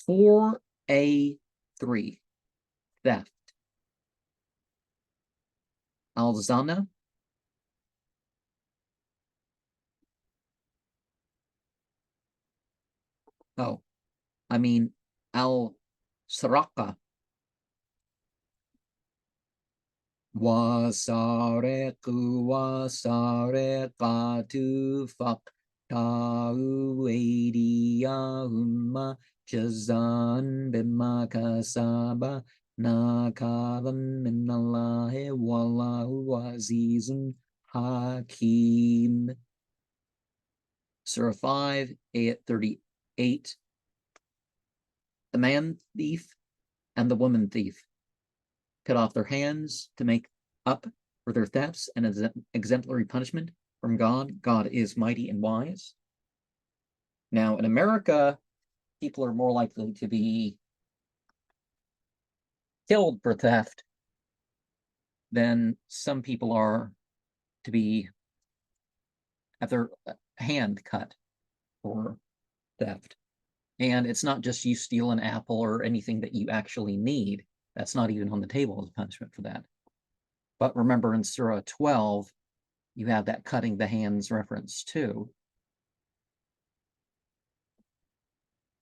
4.A.3, theft. Al-Zana. Oh, I mean al-Saraka. Wasariqu wasariqatu faqta'u aydiyahumma jazaan bima kasaba nakalan minallahi wallahu azizun hakim. Surah 5, ayat 38. The man thief and the woman thief cut off their hands to make up for their thefts, and as an exemplary punishment from God. God is mighty and wise. Now, in America, people are more likely to be killed for theft than some people are to be have their hand cut for theft. And it's not just you steal an apple or anything that you actually need. That's not even on the table as a punishment for that. But remember, in Surah 12, you have that cutting the hands reference too.